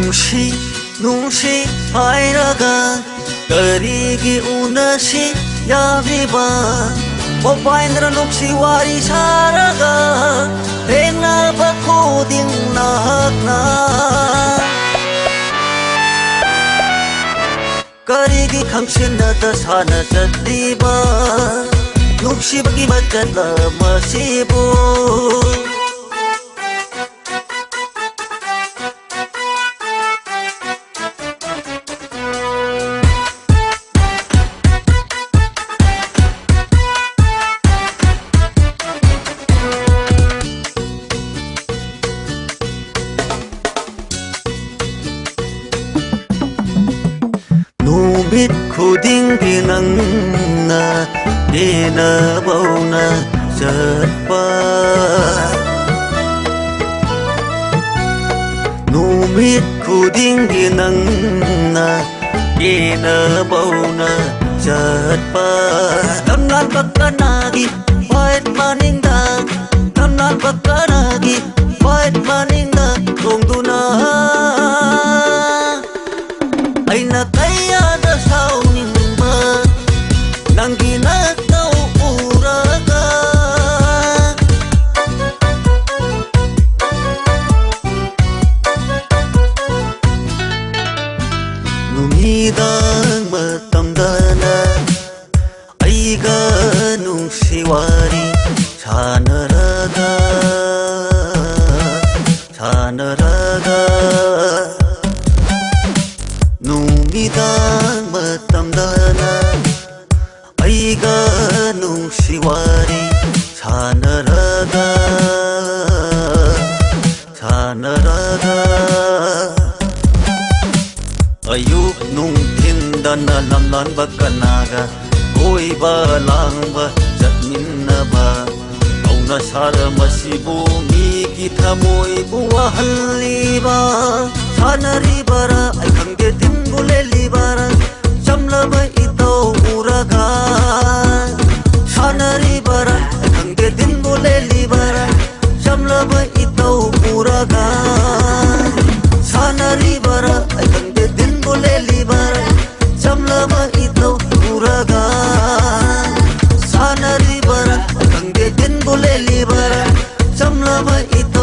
ꯅꯨꯡꯁꯤ ꯍꯥꯏꯔꯒ ꯀꯔꯤꯒꯤ ꯎꯅꯁꯤ ꯌꯥꯗ꯭ꯔꯤꯕ ꯄꯣꯄꯥꯏꯅ ꯅꯨꯡꯁꯤ ꯋꯥꯔꯤ ꯁꯥꯔꯒ ꯊꯦꯡꯅꯕ ꯈꯨꯗꯤꯡ ꯅꯍꯥꯛꯅ ꯀꯔꯤꯒꯤ ꯈꯪꯁꯤꯟꯅꯗ ꯁꯥꯟꯅ ꯆꯠꯂꯤꯕ ꯅꯨꯡꯁꯤꯕꯒꯤ ꯃꯆꯠ ꯑꯃꯁꯤꯕꯨ ꯅꯨꯃꯤꯠ ꯈꯨꯗꯤꯡꯒꯤ ꯅꯪꯅ ꯌꯦꯅꯕꯧꯅ ꯆꯠꯄ ꯅꯨꯃꯤꯠ ꯈꯨꯗꯤꯡꯒꯤ ꯅꯪꯅ ꯌꯦꯅꯕꯧꯅ ꯆꯠꯄ ꯇꯝꯂꯥꯟꯕ ꯀꯅꯥꯒꯤ ꯋꯥꯏꯠ ꯃꯅꯤꯡꯗ ꯇꯝꯂꯥꯟꯕ ꯀꯅꯥꯒꯤ ꯋꯥꯏꯠ ꯃꯅꯤꯡꯗ ꯇꯣꯡꯗꯨꯅ ꯑꯩꯅ ꯀꯌꯥꯗ ꯁꯥꯎꯅꯤꯡꯕ ꯅꯪꯒꯤ ꯅꯠꯇꯧ ꯎꯔꯒ ꯅꯨꯃꯤꯗꯥꯡ ꯃꯇꯝꯗꯅ ꯑꯩꯒ ꯅꯨꯡꯁꯤ ꯋꯥꯔꯤ ꯁꯥꯟꯅꯔꯒ ꯅꯨꯃꯤꯗꯥꯡ ꯃꯇꯝꯗꯅ ꯑꯩꯒ ꯅꯨꯡꯁꯤ ꯋꯥꯔꯤ ꯁꯥꯟꯅꯔꯒ ꯑꯌꯨꯛ ꯅꯨꯡꯊꯤꯟꯗꯅ ꯂꯝꯂꯥꯟꯕ ꯀꯅꯥꯒ ꯀꯣꯏꯕ ꯂꯥꯡꯕ ꯆꯠꯃꯤꯟꯅꯕ ꯀꯧꯅ ꯁꯥꯔ ꯃꯁꯤꯕꯨ ꯃꯤꯒꯤ ꯊꯃꯣꯏꯕꯨ ꯋꯥꯍꯜꯂꯤꯕ ꯁꯥꯟꯅꯔꯤꯕꯔꯥ ꯑꯩ ꯈꯪꯗꯦ ꯇꯤꯟꯕꯨ ꯂꯦꯜꯂꯤꯕꯔꯥ ꯆꯝꯂꯕ ꯏꯇꯧ ꯎꯔꯒ ꯁꯥꯟꯅꯔꯤꯕꯔꯥ ꯑꯩ ꯈꯪꯗꯦ ꯇꯤꯟꯕꯨ ꯂꯦꯜꯂꯤꯕꯔꯥ ꯆꯝꯂꯕ ꯏꯇꯧ ꯎꯔꯒ ꯁꯥꯟꯅꯔꯤꯕꯔꯥ ꯑꯩ ꯈꯪꯗꯦ ꯇꯤꯟꯕꯨ ꯂꯦꯜꯂꯤꯕꯔꯥ ꯆꯝꯂꯕ ꯏꯇꯧ ꯎꯔꯒ ꯁꯥꯟꯅꯔꯤꯕꯔꯥ ꯑꯩ ꯈꯪꯗꯦ ꯇꯤꯟꯕꯨ ꯂꯦꯜꯂꯤꯕꯔꯥ ꯆꯝꯂꯕ ꯏꯇꯧ